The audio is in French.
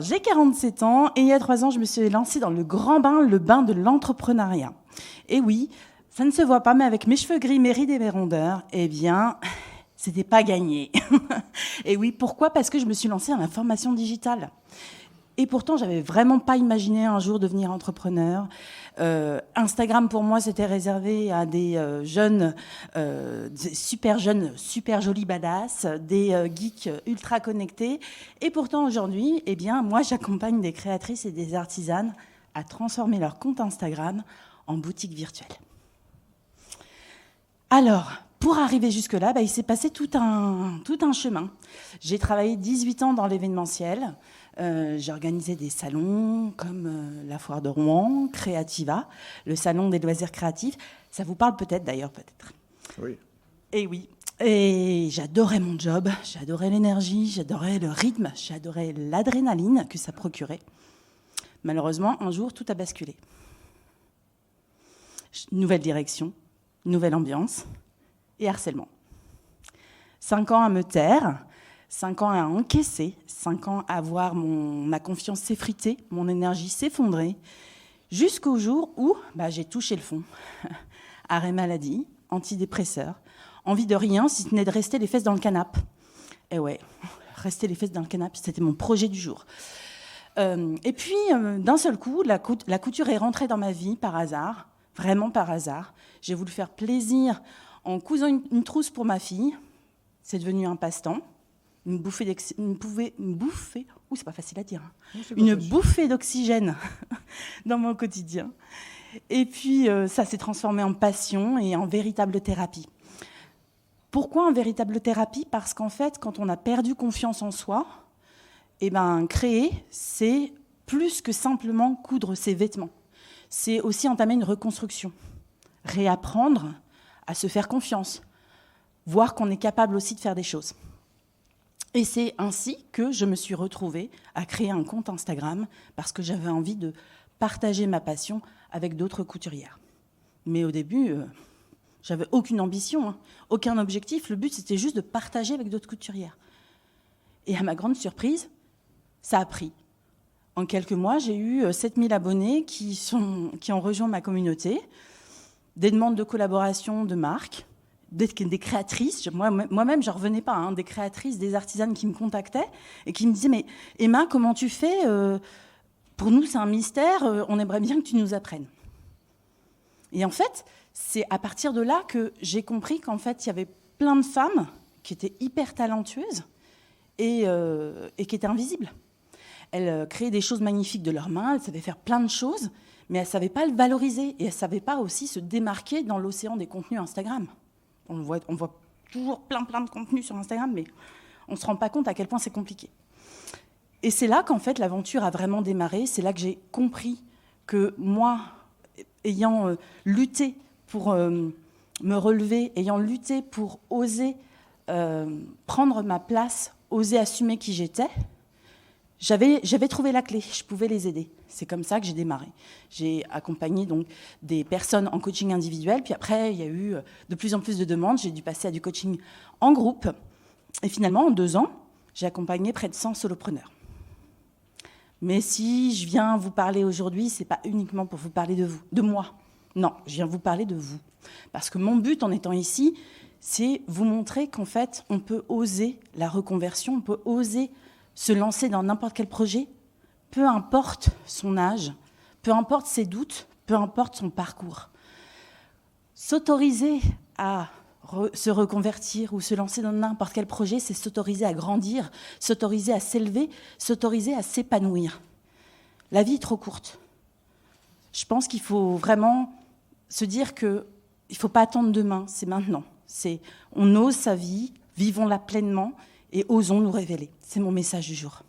J'ai 47 ans et il y a 3 ans, je me suis lancée dans le grand bain, le bain de l'entrepreneuriat. Et oui, ça ne se voit pas, mais avec mes cheveux gris, mes rides et mes rondeurs, eh bien, c'était pas gagné. Et oui, pourquoi ? Parce que je me suis lancée dans la formation digitale. Et pourtant, j'avais vraiment pas imaginé un jour devenir entrepreneur. Instagram, pour moi, c'était réservé à des jeunes, super jolis badass, des geeks ultra connectés. Et pourtant, aujourd'hui, eh bien, moi, j'accompagne des créatrices et des artisanes à transformer leur compte Instagram en boutique virtuelle. Alors, pour arriver jusque-là, il s'est passé tout un chemin. J'ai travaillé 18 ans dans l'événementiel. J'ai organisé des salons comme la Foire de Rouen, Creativa, le salon des loisirs créatifs. Ça vous parle peut-être d'ailleurs, peut-être. Oui. Et oui. Et j'adorais mon job, j'adorais l'énergie, j'adorais le rythme, j'adorais l'adrénaline que ça procurait. Malheureusement, un jour, tout a basculé. Nouvelle direction, nouvelle ambiance et harcèlement. 5 ans à me taire, 5 ans à encaisser, 5 ans à voir ma confiance s'effriter, mon énergie s'effondrer, jusqu'au jour où j'ai touché le fond. Arrêt maladie, antidépresseur, envie de rien si ce n'est de rester les fesses dans le canapé. Et ouais, rester les fesses dans le canapé, c'était mon projet du jour. Et puis, d'un seul coup, la couture est rentrée dans ma vie par hasard, vraiment par hasard. J'ai voulu faire plaisir en cousant une trousse pour ma fille. C'est devenu un passe-temps. Une bouffée, c'est pas facile à dire. Une bouffée d'oxygène dans mon quotidien. Et puis, ça s'est transformé en passion et en véritable thérapie. Pourquoi en véritable thérapie ? Parce qu'en fait, quand on a perdu confiance en soi, créer, c'est plus que simplement coudre ses vêtements. C'est aussi entamer une reconstruction, réapprendre à se faire confiance, voir qu'on est capable aussi de faire des choses. Et c'est ainsi que je me suis retrouvée à créer un compte Instagram parce que j'avais envie de partager ma passion avec d'autres couturières. Mais au début, j'avais aucune ambition, aucun objectif. Le but, c'était juste de partager avec d'autres couturières. Et à ma grande surprise, ça a pris. En quelques mois, j'ai eu 7000 abonnés qui ont rejoint ma communauté, des demandes de collaboration de marques, des créatrices, moi-même, je n'en revenais pas, des créatrices, des artisanes qui me contactaient et qui me disaient « Mais Emma, comment tu fais ? Pour nous, c'est un mystère, on aimerait bien que tu nous apprennes. » Et en fait, c'est à partir de là que j'ai compris qu'en fait, il y avait plein de femmes qui étaient hyper talentueuses et qui étaient invisibles. Elles créaient des choses magnifiques de leurs mains, elles savaient faire plein de choses, mais elles ne savaient pas le valoriser et elles ne savaient pas aussi se démarquer dans l'océan des contenus Instagram. On voit toujours plein de contenus sur Instagram, mais on ne se rend pas compte à quel point c'est compliqué. Et c'est là qu'en fait l'aventure a vraiment démarré, c'est là que j'ai compris que moi, ayant lutté pour me relever, ayant lutté pour oser prendre ma place, oser assumer qui j'étais, j'avais trouvé la clé, je pouvais les aider. C'est comme ça que j'ai démarré. J'ai accompagné donc des personnes en coaching individuel, puis après, il y a eu de plus en plus de demandes. J'ai dû passer à du coaching en groupe. Et finalement, en 2 ans, j'ai accompagné près de 100 solopreneurs. Mais si je viens vous parler aujourd'hui, ce n'est pas uniquement pour vous parler de vous, de moi. Non, je viens vous parler de vous. Parce que mon but en étant ici, c'est vous montrer qu'en fait, on peut oser la reconversion, on peut oser se lancer dans n'importe quel projet, peu importe son âge, peu importe ses doutes, peu importe son parcours. S'autoriser à se reconvertir ou se lancer dans n'importe quel projet, c'est s'autoriser à grandir, s'autoriser à s'élever, s'autoriser à s'épanouir. La vie est trop courte. Je pense qu'il faut vraiment se dire qu'il ne faut pas attendre demain, c'est maintenant. On ose sa vie, vivons-la pleinement et osons nous révéler. C'est mon message du jour.